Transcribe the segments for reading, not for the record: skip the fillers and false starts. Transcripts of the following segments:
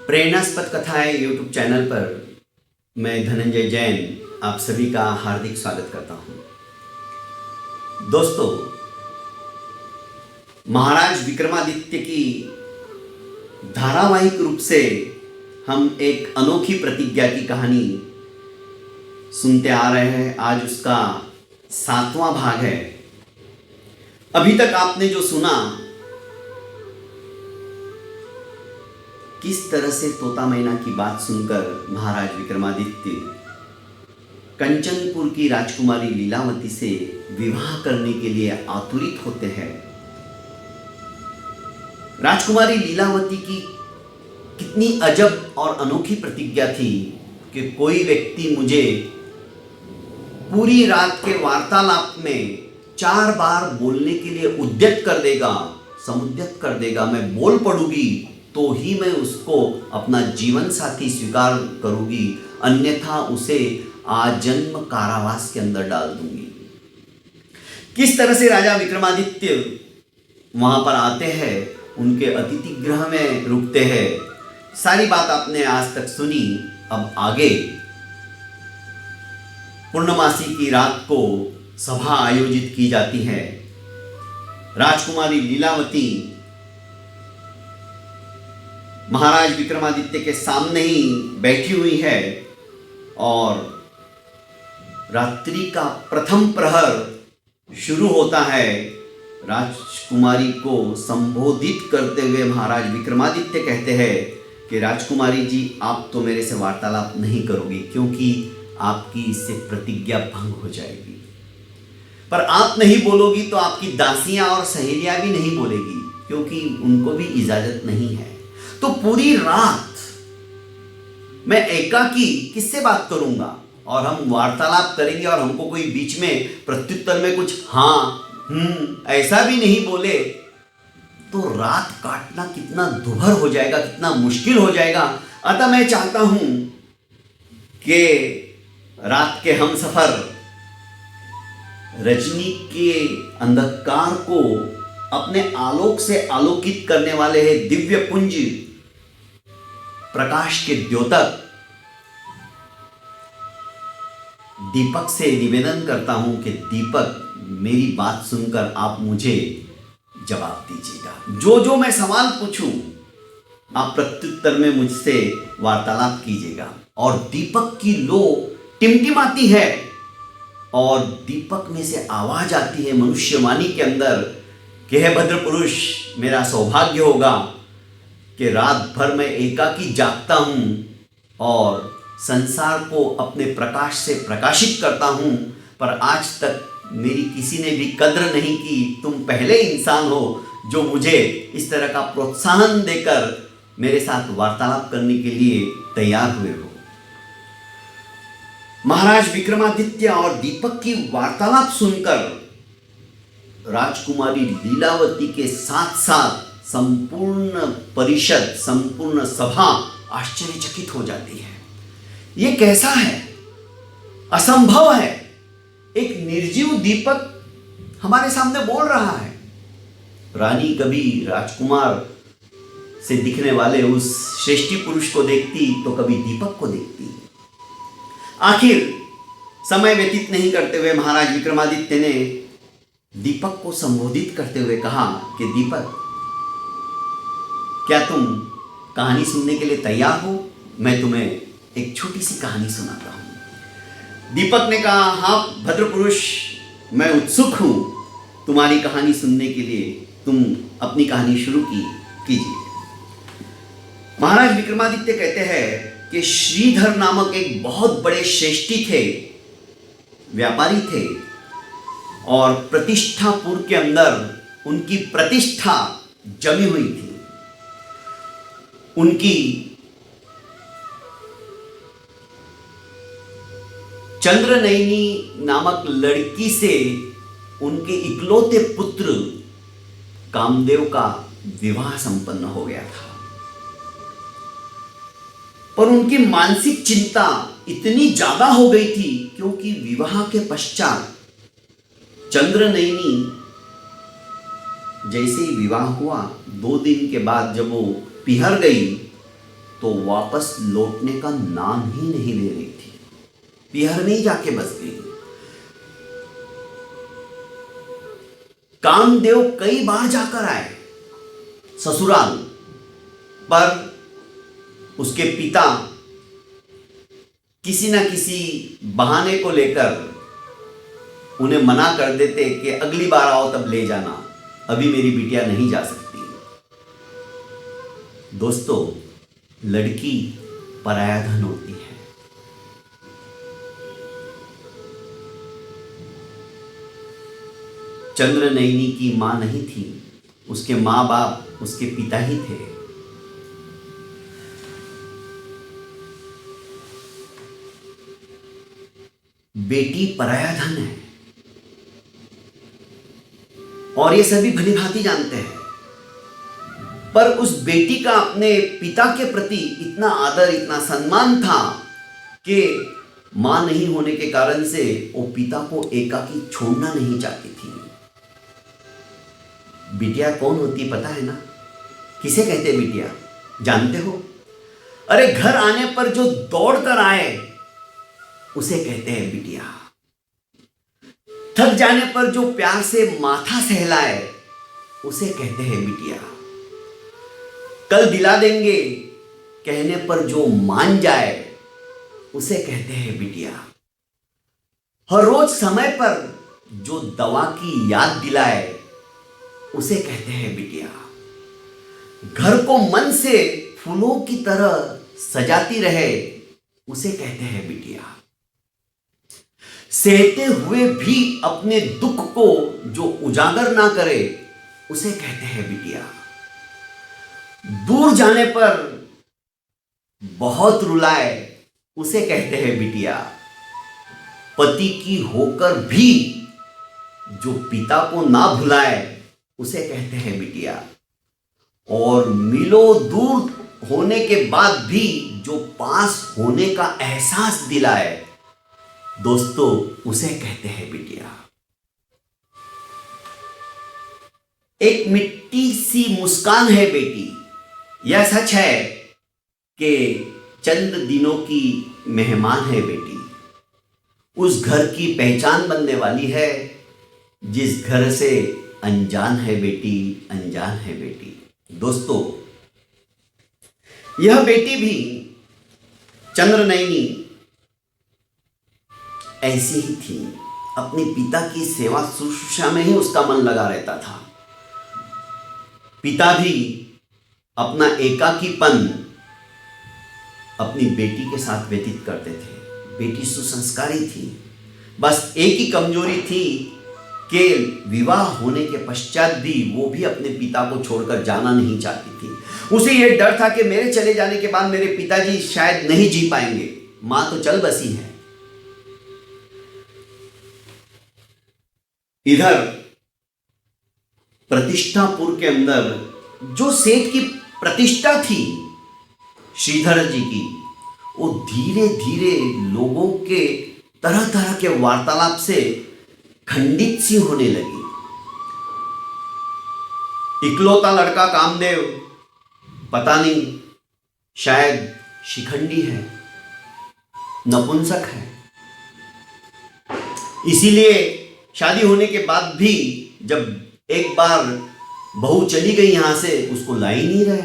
प्रेरणास्पद कथाएं YouTube channel पर मैं धनंजय जैन आप सभी का हार्दिक स्वागत करता हूं। दोस्तों, महाराज विक्रमादित्य की धारावाहिक रूप से हम एक अनोखी प्रतिज्ञा की कहानी सुनते आ रहे हैं। आज उसका 7वां भाग है। अभी तक आपने जो सुना, किस तरह से तोता मैना की बात सुनकर महाराज विक्रमादित्य कंचनपुर की राजकुमारी लीलावती से विवाह करने के लिए आतुरित होते हैं। राजकुमारी लीलावती की कितनी अजब और अनोखी प्रतिज्ञा थी कि कोई व्यक्ति मुझे पूरी रात के वार्तालाप में 4 बार बोलने के लिए उद्यत कर देगा, समुद्यत कर देगा। मैं बोल पड़ूंगी तो ही मैं उसको अपना जीवन साथी स्वीकार करूंगी, अन्यथा उसे आजन्म कारावास के अंदर डाल दूंगी। किस तरह से राजा विक्रमादित्य वहां पर आते हैं, उनके अतिथि गृह में रुकते हैं, सारी बात आपने आज तक सुनी। अब आगे पूर्णमासी की रात को सभा आयोजित की जाती है। राजकुमारी लीलावती महाराज विक्रमादित्य के सामने ही बैठी हुई है और रात्रि का प्रथम प्रहर शुरू होता है। राजकुमारी को संबोधित करते हुए महाराज विक्रमादित्य कहते हैं कि राजकुमारी जी, आप तो मेरे से वार्तालाप नहीं करोगी क्योंकि आपकी इससे प्रतिज्ञा भंग हो जाएगी। पर आप नहीं बोलोगी तो आपकी दासियां और सहेलियां भी नहीं बोलेगी क्योंकि उनको भी इजाजत नहीं है। तो पूरी रात मैं एकाकी किससे बात करूंगा और हम वार्तालाप करेंगे और हमको कोई बीच में प्रत्युत्तर में कुछ हाँ ऐसा भी नहीं बोले तो रात काटना कितना दुभर हो जाएगा, कितना मुश्किल हो जाएगा। अतः मैं चाहता हूं कि रात के हमसफर रजनी के अंधकार को अपने आलोक से आलोकित करने वाले हैं दिव्य पुंज प्रकाश के द्योतक दीपक से निवेदन करता हूं कि दीपक, मेरी बात सुनकर आप मुझे जवाब दीजिएगा। जो जो मैं सवाल पूछूं आप प्रत्युत्तर में मुझसे वार्तालाप कीजिएगा। और दीपक की लो टिमटिमाती है और दीपक में से आवाज आती है मनुष्यवाणी के अंदर कि हे भद्र पुरुष, मेरा सौभाग्य होगा कि रात भर मैं एकाकी जागता हूं और संसार को अपने प्रकाश से प्रकाशित करता हूं, पर आज तक मेरी किसी ने भी कद्र नहीं की। तुम पहले इंसान हो जो मुझे इस तरह का प्रोत्साहन देकर मेरे साथ वार्तालाप करने के लिए तैयार हुए हो। महाराज विक्रमादित्य और दीपक की वार्तालाप सुनकर राजकुमारी लीलावती के साथ साथ संपूर्ण परिषद, संपूर्ण सभा आश्चर्यचकित हो जाती है। यह कैसा है? असंभव है। एक निर्जीव दीपक हमारे सामने बोल रहा है। रानी कभी राजकुमार से दिखने वाले उस श्रेष्ठी पुरुष को देखती तो कभी दीपक को देखती। आखिर समय व्यतीत नहीं करते हुए महाराज विक्रमादित्य ने दीपक को संबोधित करते हुए कहा कि दीपक, क्या तुम कहानी सुनने के लिए तैयार हो? मैं तुम्हें एक छोटी सी कहानी सुनाता हूं। दीपक ने कहा, हाँ भद्र पुरुष, मैं उत्सुक हूं तुम्हारी कहानी सुनने के लिए। तुम अपनी कहानी शुरू कीजिए। महाराज विक्रमादित्य कहते हैं कि श्रीधर नामक एक बहुत बड़े श्रेष्ठी थे, व्यापारी थे और प्रतिष्ठापुर के अंदर उनकी प्रतिष्ठा जमी हुई थी। उनकी चंद्रनयनी नामक लड़की से उनके इकलौते पुत्र कामदेव का विवाह संपन्न हो गया था। पर उनकी मानसिक चिंता इतनी ज्यादा हो गई थी क्योंकि विवाह के पश्चात चंद्रनयनी जैसे ही विवाह हुआ 2 दिन के बाद जब वो पिहर गई तो वापस लौटने का नाम ही नहीं ले रही थी, पिहर में ही जाके बस गई। कामदेव कई बार जाकर आए ससुराल, पर उसके पिता किसी ना किसी बहाने को लेकर उन्हें मना कर देते कि अगली बार आओ तब ले जाना, अभी मेरी बिटिया नहीं जा सकती। दोस्तों, लड़की पराया धन होती है। चंद्रनयनी की मां नहीं थी, उसके मां बाप उसके पिता ही थे। बेटी पराया धन है और ये सभी भली भांति जानते हैं, पर उस बेटी का अपने पिता के प्रति इतना आदर, इतना सम्मान था कि मां नहीं होने के कारण से वो पिता को एकाकी छोड़ना नहीं चाहती थी। बिटिया कौन होती पता है ना? किसे कहते बिटिया जानते हो? अरे घर आने पर जो दौड़ कर आए उसे कहते हैं बिटिया। थक जाने पर जो प्यार से माथा सहलाए उसे कहते हैं बिटिया। कल दिला देंगे कहने पर जो मान जाए उसे कहते हैं बिटिया। हर रोज समय पर जो दवा की याद दिलाए उसे कहते हैं बिटिया। घर को मन से फूलों की तरह सजाती रहे उसे कहते हैं बिटिया। सहते हुए भी अपने दुख को जो उजागर ना करे उसे कहते हैं बिटिया। दूर जाने पर बहुत रुलाए उसे कहते हैं बिटिया। पति की होकर भी जो पिता को ना भुलाए उसे कहते हैं बिटिया। और मीलों दूर होने के बाद भी जो पास होने का एहसास दिलाए दोस्तों उसे कहते हैं बिटिया। एक मिट्टी सी मुस्कान है बेटी, यह सच है कि चंद दिनों की मेहमान है बेटी। उस घर की पहचान बनने वाली है जिस घर से अनजान है बेटी, अनजान है बेटी। दोस्तों, यह बेटी भी चंद्रनयनी ऐसी ही थी। अपने पिता की सेवा शुश्रूषा में ही उसका मन लगा रहता था। पिता भी अपना एकाकीपन अपनी बेटी के साथ व्यतीत करते थे। बेटी सुसंस्कारी थी, बस एक ही कमजोरी थी कि विवाह होने के पश्चात भी वो भी अपने पिता को छोड़कर जाना नहीं चाहती थी। उसे यह डर था कि मेरे चले जाने के बाद मेरे पिताजी शायद नहीं जी पाएंगे। मां तो चल बसी है। इधर प्रतिष्ठापुर के अंदर जो सेठ की प्रतिष्ठा थी श्रीधर जी की, वो धीरे धीरे लोगों के तरह तरह के वार्तालाप से खंडित सी होने लगी। इकलौता लड़का कामदेव पता नहीं, शायद शिखंडी है, नपुंसक है, इसीलिए शादी होने के बाद भी जब एक बार बहू चली गई यहां से उसको ला ही नहीं रहे,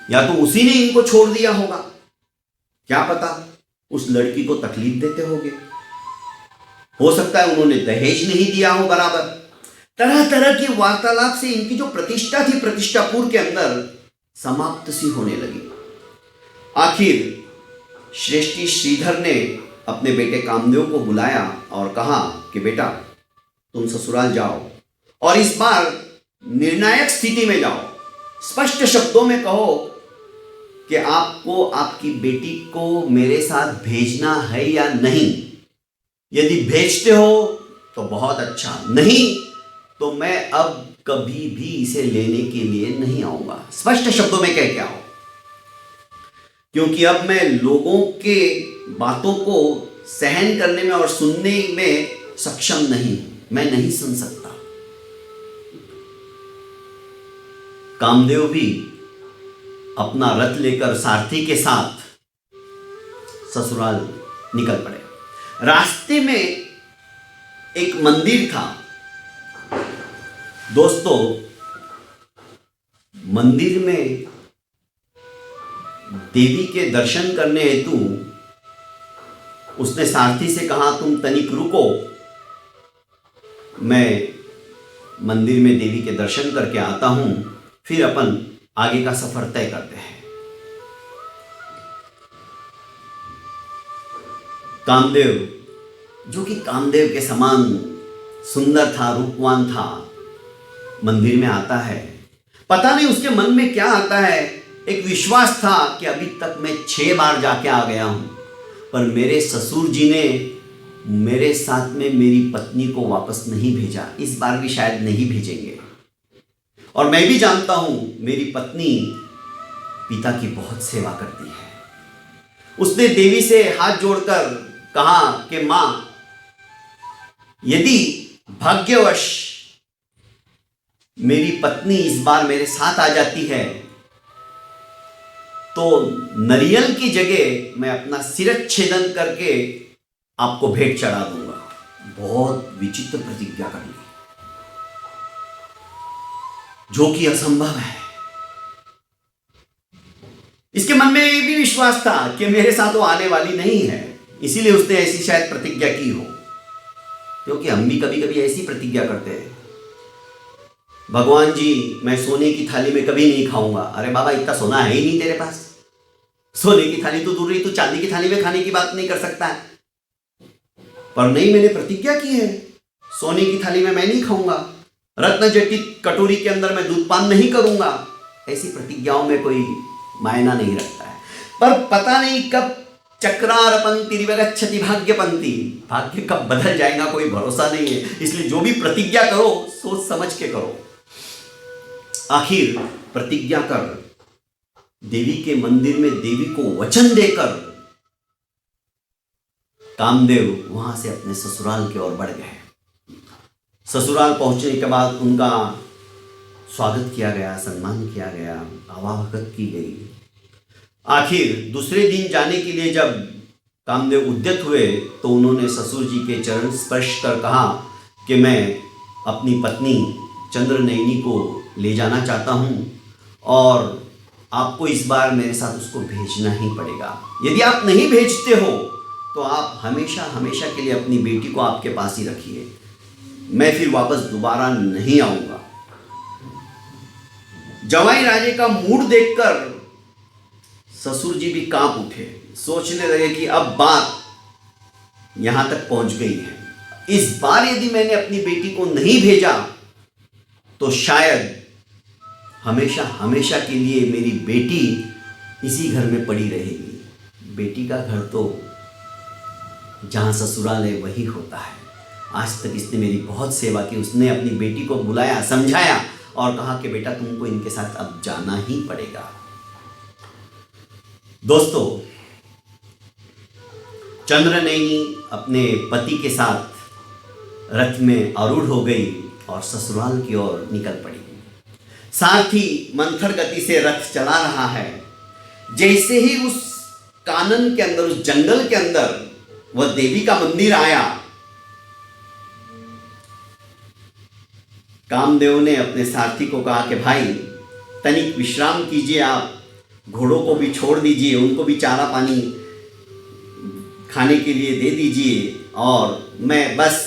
या तो उसी ने इनको छोड़ दिया होगा, क्या पता उस लड़की को तकलीफ देते होंगे, हो सकता है उन्होंने दहेज नहीं दिया हो बराबर। तरह तरह की वार्तालाप से इनकी जो प्रतिष्ठा थी प्रतिष्ठापुर के अंदर समाप्त सी होने लगी। आखिर श्रेष्ठी श्रीधर ने अपने बेटे कामदेव को बुलाया और कहा कि बेटा तुम ससुराल जाओ और इस बार निर्णायक स्थिति में जाओ। स्पष्ट शब्दों में कहो कि आपको आपकी बेटी को मेरे साथ भेजना है या नहीं। यदि भेजते हो तो बहुत अच्छा, नहीं तो मैं अब कभी भी इसे लेने के लिए नहीं आऊंगा। स्पष्ट शब्दों में कह के आओ, क्योंकि अब मैं लोगों के बातों को सहन करने में और सुनने में सक्षम नहीं, मैं नहीं सुन सकता। कामदेव भी अपना रथ लेकर सारथी के साथ ससुराल निकल पड़े। रास्ते में एक मंदिर था। दोस्तों, मंदिर में देवी के दर्शन करने हेतु उसने सारथी से कहा, तुम तनिक रुको, मैं मंदिर में देवी के दर्शन करके आता हूं, फिर अपन आगे का सफर तय करते हैं। कामदेव, जो कि कामदेव के समान सुंदर था, रूपवान था, मंदिर में आता है। पता नहीं उसके मन में क्या आता है। एक विश्वास था कि अभी तक मैं 6 बार जाके आ गया हूं, पर मेरे ससुर जी ने मेरे साथ में मेरी पत्नी को वापस नहीं भेजा, इस बार भी शायद नहीं भेजेंगे। और मैं भी जानता हूं मेरी पत्नी पिता की बहुत सेवा करती है। उसने देवी से हाथ जोड़कर कहा कि मां, यदि भाग्यवश मेरी पत्नी इस बार मेरे साथ आ जाती है तो नरियल की जगह मैं अपना सिरच्छेदन करके आपको भेंट चढ़ा दूंगा। बहुत विचित्र प्रतिज्ञा कर ली, जो कि असंभव है। इसके मन में ये भी विश्वास था कि मेरे साथ वो आने वाली नहीं है, इसीलिए उसने ऐसी शायद प्रतिज्ञा की हो। क्योंकि हम भी कभी कभी ऐसी प्रतिज्ञा करते हैं, भगवान जी मैं सोने की थाली में कभी नहीं खाऊंगा। अरे बाबा, इतना सोना है ही नहीं तेरे पास। सोने की थाली तो दूर रही, तू चांदी की थाली में खाने की बात नहीं कर सकता है। पर नहीं, मैंने प्रतिज्ञा की है, सोने की थाली में मैं नहीं खाऊंगा, रत्न जटित कटोरी के अंदर मैं दूध पान नहीं करूंगा। ऐसी प्रतिज्ञाओं में कोई मायना नहीं रखता है। पर पता नहीं कब चक्रारपंति रिवगच्छति भाग्यपंति, भाग्य कब बदल जाएगा कोई भरोसा नहीं है। इसलिए जो भी प्रतिज्ञा करो सोच समझ के करो। आखिर प्रतिज्ञा कर देवी के मंदिर में देवी को वचन देकर कामदेव वहां से अपने ससुराल की ओर बढ़ गए। ससुराल पहुंचने के बाद उनका स्वागत किया गया, सम्मान किया गया, आवाभगत की गई। आखिर दूसरे दिन जाने के लिए जब कामदेव उद्यत हुए तो उन्होंने ससुर जी के चरण स्पर्श कर कहा कि मैं अपनी पत्नी चंद्रनयनी को ले जाना चाहता हूं और आपको इस बार मेरे साथ उसको भेजना ही पड़ेगा। यदि आप नहीं भेजते हो तो आप हमेशा हमेशा के लिए अपनी बेटी को आपके पास ही रखिए, मैं फिर वापस दोबारा नहीं आऊंगा। जवाई राजे का मूड देखकर ससुर जी भी कांप उठे, सोचने लगे कि अब बात यहां तक पहुंच गई है। इस बार यदि मैंने अपनी बेटी को नहीं भेजा तो शायद हमेशा हमेशा के लिए मेरी बेटी इसी घर में पड़ी रहेगी। बेटी का घर तो जहां ससुराल है वही होता है। आज तक इसने मेरी बहुत सेवा की। उसने अपनी बेटी को बुलाया, समझाया और कहा कि बेटा तुमको इनके साथ अब जाना ही पड़ेगा। दोस्तों, चंद्रनयनी अपने पति के साथ रथ में आरूढ़ हो गई और ससुराल की ओर निकल पड़ी। सारथी मंथर गति से रथ चला रहा है। जैसे ही उस कानन के अंदर, उस जंगल के अंदर वह देवी का मंदिर आया, कामदेव ने अपने सारथी को कहा कि भाई तनिक विश्राम कीजिए, आप घोड़ों को भी छोड़ दीजिए, उनको भी चारा पानी खाने के लिए दे दीजिए और मैं बस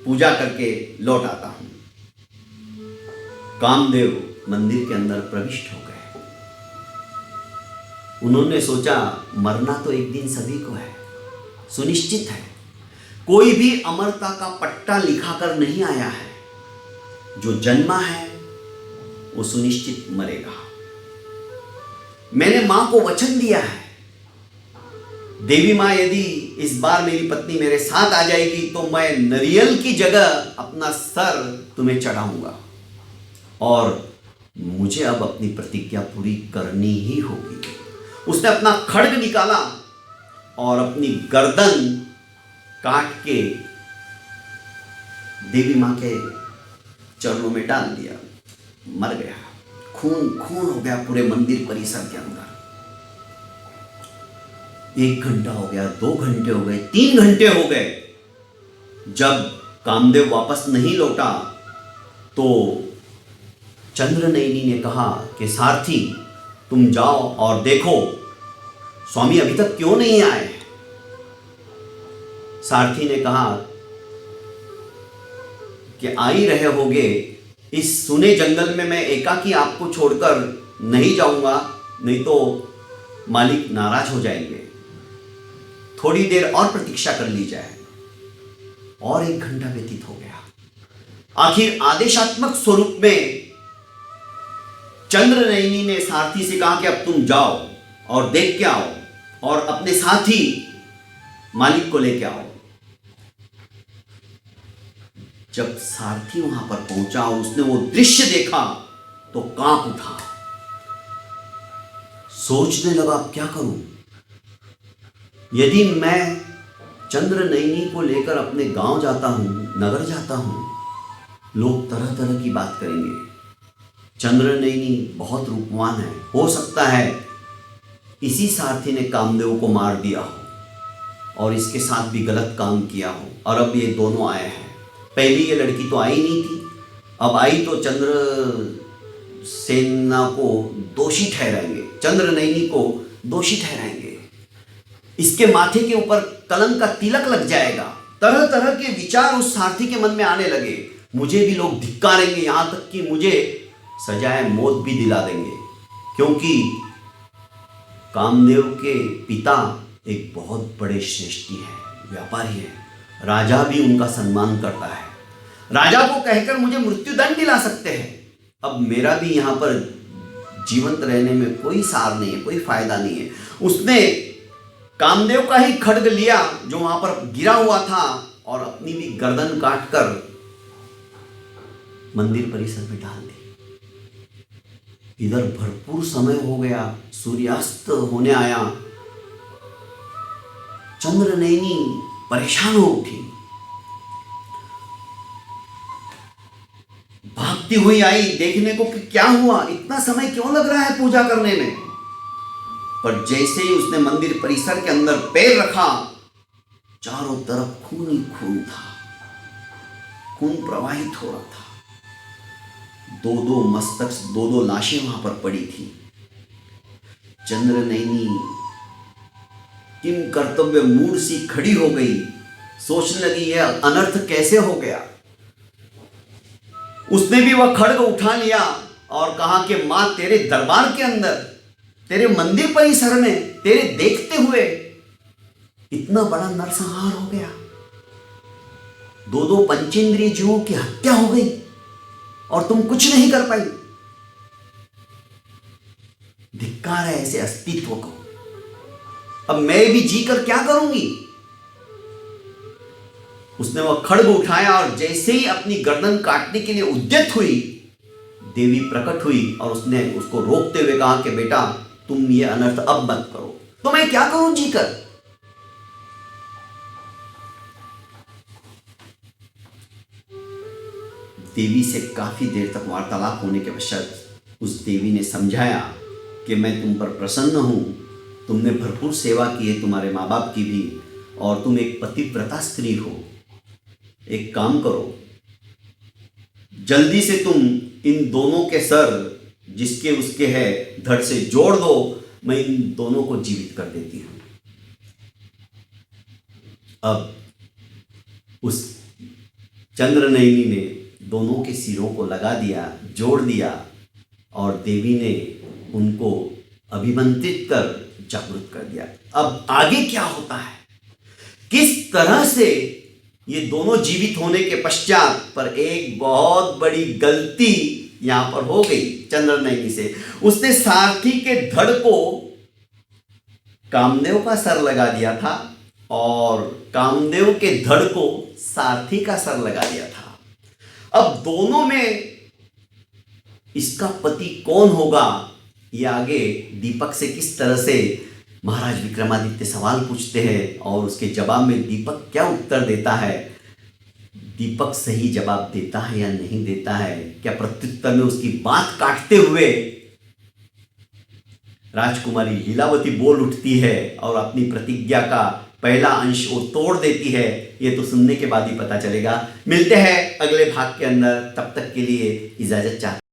पूजा करके लौट आता हूं। कामदेव मंदिर के अंदर प्रविष्ट हो गए। उन्होंने सोचा मरना तो एक दिन सभी को है, सुनिश्चित है। कोई भी अमरता का पट्टा लिखाकर नहीं आया है। जो जन्मा है वो सुनिश्चित मरेगा। मैंने मां को वचन दिया है, देवी मां यदि इस बार मेरी पत्नी मेरे साथ आ जाएगी तो मैं नरियल की जगह अपना सर तुम्हें चढ़ाऊंगा और मुझे अब अपनी प्रतिज्ञा पूरी करनी ही होगी। उसने अपना खड्ग निकाला और अपनी गर्दन काट के देवी मां के चरणों में डाल दिया, मर गया। खून खून हो गया पूरे मंदिर परिसर के अंदर। 1 घंटा हो गया, 2 घंटे हो गए, 3 घंटे हो गए। जब कामदेव वापस नहीं लौटा तो चंद्रनयनी ने कहा कि सारथी तुम जाओ और देखो स्वामी अभी तक क्यों नहीं आए। सारथी ने कहा कि आ ही रहे होगे, इस सुने जंगल में मैं एकाकी आपको छोड़कर नहीं जाऊंगा, नहीं तो मालिक नाराज हो जाएंगे। थोड़ी देर और प्रतीक्षा कर ली जाए। और 1 घंटा व्यतीत हो गया। आखिर आदेशात्मक स्वरूप में चंद्रनयनी ने सारथी से कहा कि अब तुम जाओ और देख के आओ और अपने साथ ही मालिक को लेके आओ। जब सारथी वहां पर पहुंचा और उसने वो दृश्य देखा तो कांप उठा। सोचने लगा अब क्या करूं। यदि मैं चंद्रनयनी को लेकर अपने गांव जाता हूं, नगर जाता हूं, लोग तरह तरह की बात करेंगे। चंद्रनयनी बहुत रूपवान है, हो सकता है इसी सारथी ने कामदेव को मार दिया हो और इसके साथ भी गलत काम किया हो, और अब ये दोनों आए हैं। पहली ये लड़की तो आई नहीं थी, अब आई तो चंद्रसेना को दोषी ठहराएंगे, चंद्रनयनी को दोषी ठहराएंगे। इसके माथे के ऊपर कलंक का तिलक लग जाएगा। तरह तरह के विचार उस सारथी के मन में आने लगे। मुझे भी लोग धिक्कारेंगे, यहां तक कि मुझे सजाए मौत भी दिला देंगे, क्योंकि कामदेव के पिता एक बहुत बड़े श्रेष्ठी हैं, व्यापारी हैं। राजा भी उनका सम्मान करता है। राजा को कहकर मुझे मृत्युदंड दिला सकते हैं। अब मेरा भी यहां पर जीवंत रहने में कोई सार नहीं है, कोई फायदा नहीं है। उसने कामदेव का ही खड्ग लिया जो वहां पर गिरा हुआ था और अपनी भी गर्दन काटकर मंदिर परिसर में डाल दी। इधर भरपूर समय हो गया, सूर्यास्त होने आया। चंद्रनयनी परेशान हो उठी, भागती हुई आई देखने को कि क्या हुआ, इतना समय क्यों लग रहा है पूजा करने में। पर जैसे ही उसने मंदिर परिसर के अंदर पैर रखा, चारों तरफ खून ही खून था, खून प्रवाहित हो रहा था। 2-2 मस्तक, 2-2 लाशें वहां पर पड़ी थी। चंद्रनयनी किम कर्तव्य मूड सी खड़ी हो गई, सोचने लगी यह अनर्थ कैसे हो गया। उसने भी वह खड्ग उठा लिया और कहा कि मां तेरे दरबार के अंदर, तेरे मंदिर परिसर में, तेरे देखते हुए इतना बड़ा नरसंहार हो गया। 2-2 पंचेंद्रिय जीवों की हत्या हो गई और तुम कुछ नहीं कर पाई। धिक्कार है ऐसे अस्तित्व को। अब मैं भी जीकर क्या करूंगी। उसने वह खड्ग उठाया और जैसे ही अपनी गर्दन काटने के लिए उद्यत हुई, देवी प्रकट हुई और उसने उसको रोकते हुए कहा कि बेटा तुम ये अनर्थ अब मत करो। तो मैं क्या करूं जीकर। देवी से काफी देर तक वार्तालाप होने के पश्चात उस देवी ने समझाया कि मैं तुम पर प्रसन्न हूं, तुमने भरपूर सेवा की है, तुम्हारे माँ बाप की भी, और तुम एक पतिव्रता स्त्री हो। एक काम करो, जल्दी से तुम इन दोनों के सर जिसके उसके है धड़ से जोड़ दो, मैं इन दोनों को जीवित कर देती हूं। अब उस चंद्रनयनी ने दोनों के सिरों को लगा दिया, जोड़ दिया, और देवी ने उनको अभिमंत्रित कर जागृत कर दिया। अब आगे क्या होता है, किस तरह से ये दोनों जीवित होने के पश्चात पर एक बहुत बड़ी गलती यहां पर हो गई चंद्रनयनी से। उसने सारथी के धड़ को कामदेव का सर लगा दिया था और कामदेव के धड़ को सारथी का सर लगा दिया था। अब दोनों में इसका पति कौन होगा, ये आगे दीपक से किस तरह से महाराज विक्रमादित्य सवाल पूछते हैं और उसके जवाब में दीपक क्या उत्तर देता है, दीपक सही जवाब देता है या नहीं देता है, क्या प्रत्युत्तर में उसकी बात काटते हुए राजकुमारी लीलावती बोल उठती है और अपनी प्रतिज्ञा का पहला अंश वो तोड़ देती है, ये तो सुनने के बाद ही पता चलेगा। मिलते हैं अगले भाग के अंदर, तब तक के लिए इजाजत चाहते हैं।